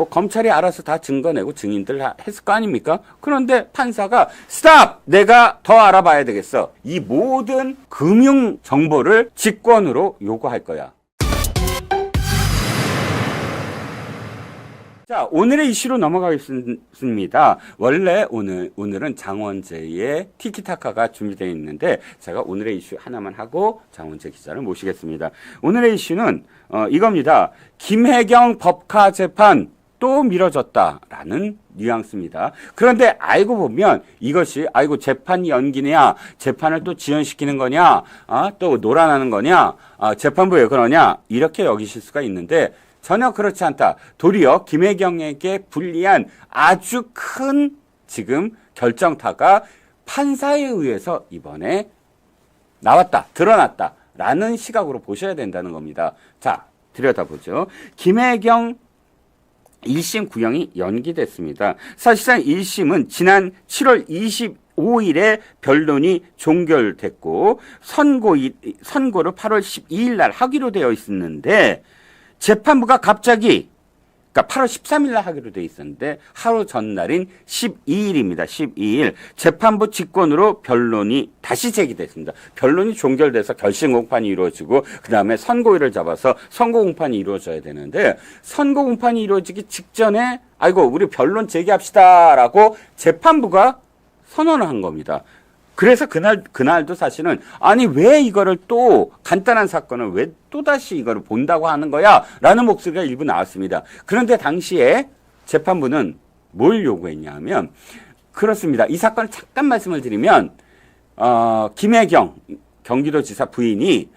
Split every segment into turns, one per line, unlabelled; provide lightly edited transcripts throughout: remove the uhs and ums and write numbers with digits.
뭐 검찰이 알아서 다 증거 내고 증인들 다 했을 거 아닙니까? 그런데 판사가 스탑! 내가 더 알아봐야 되겠어. 이 모든 금융 정보를 직권으로 요구할 거야. 자, 오늘의 이슈로 넘어가겠습니다. 원래 오늘은 장원재의 티키타카가 준비되어 있는데 제가 오늘의 이슈 하나만 하고 장원재 기자를 모시겠습니다. 오늘의 이슈는 이겁니다. 김혜경 법카 재판 또 미뤄졌다라는 뉘앙스입니다. 그런데 알고 보면 이것이 재판 연기냐, 재판을 또 지연시키는 거냐, 또 놀아나는 거냐, 재판부 왜 그러냐 이렇게 여기실 수가 있는데 전혀 그렇지 않다. 도리어 김혜경에게 불리한 아주 큰 지금 결정타가 판사에 의해서 이번에 나왔다, 드러났다라는 시각으로 보셔야 된다는 겁니다. 자, 들여다보죠. 김혜경 1심 구형이 연기됐습니다. 사실상 1심은 지난 7월 25일에 변론이 종결됐고 선고를 8월 12일 날 하기로 되어 있었는데 재판부가 갑자기 그러니까 8월 13일 날 하기로 되어 있었는데 하루 전날인 12일입니다. 12일 재판부 직권으로 변론이 다시 제기됐습니다. 변론이 종결돼서 결심 공판이 이루어지고 그다음에 선고일을 잡아서 선고 공판이 이루어져야 되는데 선고 공판이 이루어지기 직전에 우리 변론 제기합시다라고 재판부가 선언을 한 겁니다. 그래서 그날도 사실은 왜 이거를 또 간단한 사건을 왜 또다시 이거를 본다고 하는 거야? 라는 목소리가 일부 나왔습니다. 그런데 당시에 재판부는 뭘 요구했냐 하면 그렇습니다. 이 사건을 잠깐 말씀을 드리면 김혜경 경기도지사 부인이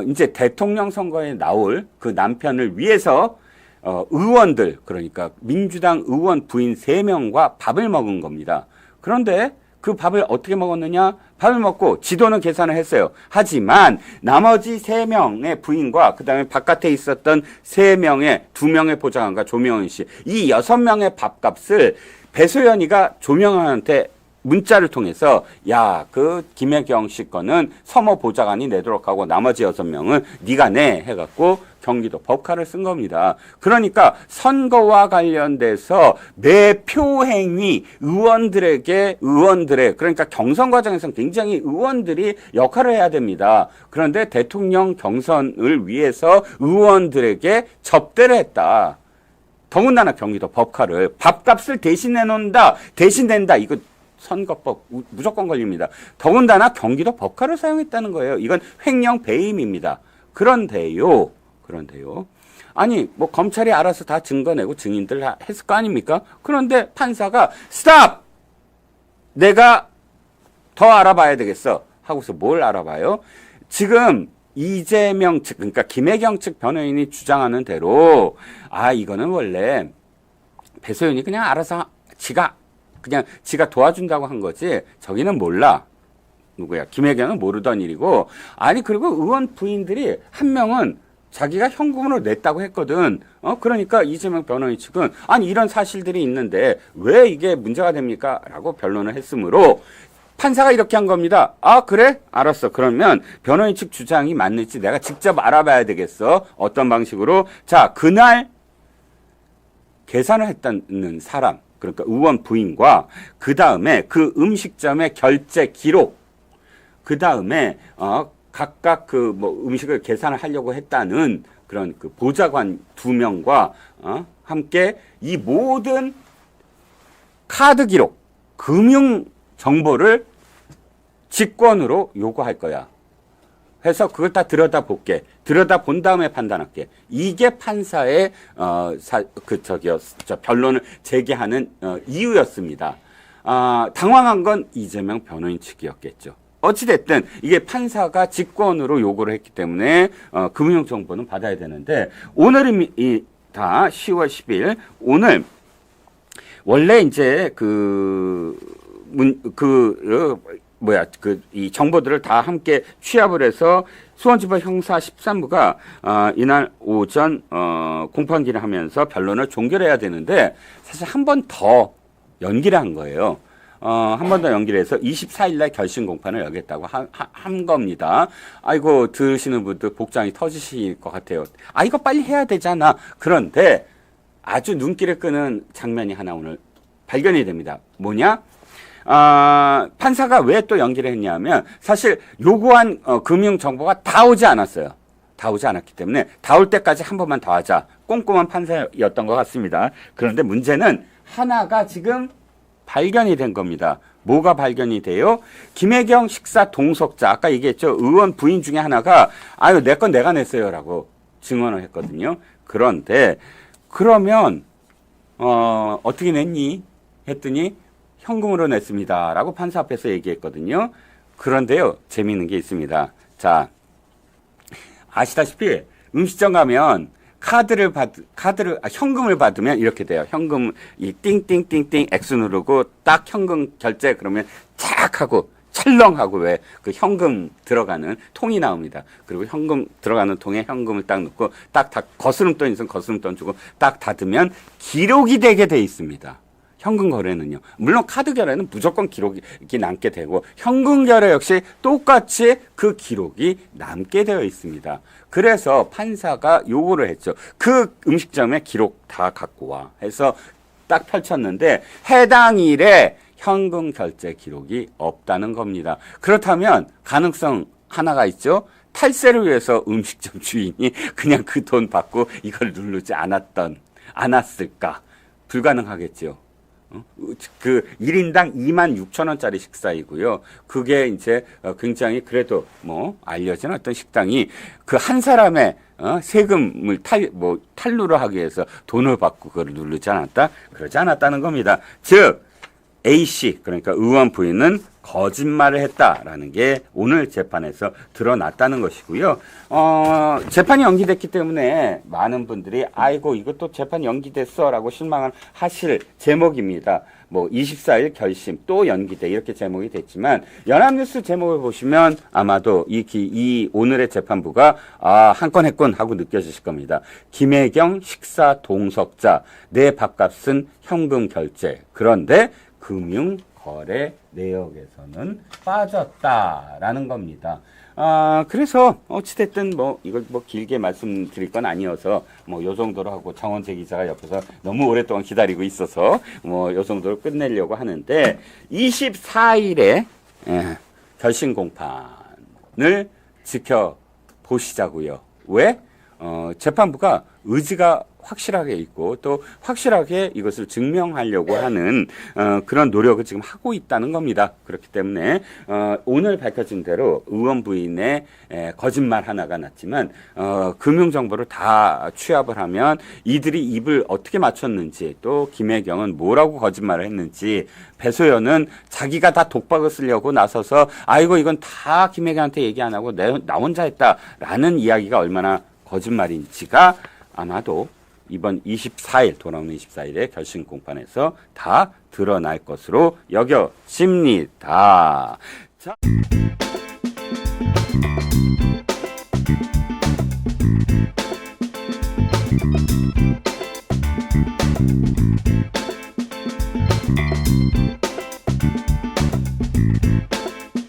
이제 대통령 선거에 나올 그 남편을 위해서 의원들 그러니까 민주당 의원 부인 3명과 밥을 먹은 겁니다. 그런데 그 밥을 어떻게 먹었느냐? 밥을 먹고 지도는 계산을 했어요. 하지만 나머지 3명의 부인과 그다음에 바깥에 있었던 3명의 2명의 보좌관과 조명은 씨, 이 6명의 밥값을 배소연이가 조명한테 문자를 통해서 그 김혜경 씨 거는 서모 보좌관이 내도록 하고 나머지 6명은 네가 내 해갖고 경기도 법카를 쓴 겁니다. 그러니까 선거와 관련돼서 매표 행위 의원들의 그러니까 경선 과정에서 굉장히 의원들이 역할을 해야 됩니다. 그런데 대통령 경선을 위해서 의원들에게 접대를 했다. 더군다나 경기도 법카를 밥값을 대신 내놓는다, 대신 낸다. 이거 선거법 무조건 걸립니다. 더군다나 경기도 법카를 사용했다는 거예요. 이건 횡령 배임입니다. 그런데요. 뭐 검찰이 알아서 다 증거 내고 증인들 다 했을 거 아닙니까? 그런데 판사가 스탑! 내가 더 알아봐야 되겠어. 하고서 뭘 알아봐요? 지금 이재명 측, 그러니까 김혜경 측 변호인이 주장하는 대로 이거는 원래 배소연이 그냥 알아서 지가 도와준다고 한 거지 저기는 몰라. 누구야? 김혜경은 모르던 일이고 그리고 의원 부인들이 한 명은 자기가 현금으로 냈다고 했거든. 그러니까 이재명 변호인 측은 이런 사실들이 있는데 왜 이게 문제가 됩니까? 라고 변론을 했으므로 판사가 이렇게 한 겁니다. 그래? 알았어. 그러면 변호인 측 주장이 맞는지 내가 직접 알아봐야 되겠어. 어떤 방식으로? 자, 그날 계산을 했다는 사람, 그러니까 의원 부인과 그 다음에 그 음식점의 결제 기록, 그 다음에 각각 음식을 계산을 하려고 했다는 그런 그 보좌관 2명과 함께 이 모든 카드 기록, 금융 정보를 직권으로 요구할 거야. 해서 그걸 다 들여다본 다음에 판단할게. 이게 판사의 변론을 제기하는 이유였습니다. 당황한 건 이재명 변호인 측이었겠죠. 어찌됐든 이게 판사가 직권으로 요구를 했기 때문에 금융 정보는 받아야 되는데 오늘입니다. 10월 10일 오늘 원래 이제 이 정보들을 다 함께 취합을 해서 수원지법 형사 13부가 이날 오전 공판기를 하면서 변론을 종결해야 되는데 사실 한 번 더 연기를 한 거예요. 한 번 더 연기를 해서 24일 날 결심 공판을 열겠다고 한 겁니다. 들으시는 분들 복장이 터지실 것 같아요. 이거 빨리 해야 되잖아. 그런데 아주 눈길을 끄는 장면이 하나 오늘 발견이 됩니다. 뭐냐? 판사가 왜 또 연기를 했냐면 사실 요구한 금융 정보가 다 오지 않았어요. 다 오지 않았기 때문에 다 올 때까지 한 번만 더 하자. 꼼꼼한 판사였던 것 같습니다. 그런데 문제는 하나가 지금 발견이 된 겁니다. 뭐가 발견이 돼요? 김혜경 식사 동석자, 아까 얘기했죠. 의원 부인 중에 하나가 아유 내 건 내가 냈어요라고 증언을 했거든요. 그런데 그러면 어떻게 냈니? 했더니 현금으로 냈습니다라고 판사 앞에서 얘기했거든요. 그런데요, 재미있는 게 있습니다. 자, 아시다시피 음식점 가면 현금을 받으면 이렇게 돼요. 현금 이 띵띵띵띵 X 누르고 딱 현금 결제 그러면 착 하고 찰렁하고 왜 그 현금 들어가는 통이 나옵니다. 그리고 현금 들어가는 통에 현금을 딱 넣고 딱 거스름돈 있으면 거스름돈 주고 딱 닫으면 기록이 되게 돼 있습니다. 현금 거래는요. 물론 카드 결제는 무조건 기록이 남게 되고 현금 거래 역시 똑같이 그 기록이 남게 되어 있습니다. 그래서 판사가 요구를 했죠. 그 음식점에 기록 다 갖고 와 해서 딱 펼쳤는데 해당 일에 현금 결제 기록이 없다는 겁니다. 그렇다면 가능성 하나가 있죠. 탈세를 위해서 음식점 주인이 그냥 그 돈 받고 이걸 누르지 않았을까? 불가능하겠죠. 그 1인당 26,000원짜리 식사이고요. 그게 이제 굉장히 그래도 뭐 알려진 어떤 식당이 그 한 사람의 세금을 탈루를 하기 위해서 돈을 받고 그걸 누르지 않았다? 그러지 않았다는 겁니다. 즉 A씨 그러니까 의원 부인은 거짓말을 했다라는 게 오늘 재판에서 드러났다는 것이고요. 재판이 연기됐기 때문에 많은 분들이 아이고 이것도 재판 연기됐어라고 실망을 하실 제목입니다. 뭐 24일 결심 또 연기돼 이렇게 제목이 됐지만 연합뉴스 제목을 보시면 아마도 이 오늘의 재판부가 한 건 했군 하고 느껴지실 겁니다. 김혜경 식사 동석자 내 밥값은 현금 결제 그런데 금융 거래 내역에서는 빠졌다라는 겁니다. 그래서 어찌됐든 이걸 길게 말씀드릴 건 아니어서 요 정도로 하고 정원재 기자가 옆에서 너무 오랫동안 기다리고 있어서 요 정도로 끝내려고 하는데 24일에 결심 공판을 지켜보시자고요. 왜? 재판부가 의지가 확실하게 있고 또 확실하게 이것을 증명하려고 하는 그런 노력을 지금 하고 있다는 겁니다. 그렇기 때문에 오늘 밝혀진 대로 의원 부인의 거짓말 하나가 났지만 금융정보를 다 취합을 하면 이들이 입을 어떻게 맞췄는지 또 김혜경은 뭐라고 거짓말을 했는지 배소연은 자기가 다 독박을 쓰려고 나서서 아이고 이건 다 김혜경한테 얘기 안 하고 나 혼자 했다라는 이야기가 얼마나 거짓말인지가 아마도 이번 24일 돌아오는 24일에 결심 공판에서 다 드러날 것으로 여겨집니다. 자.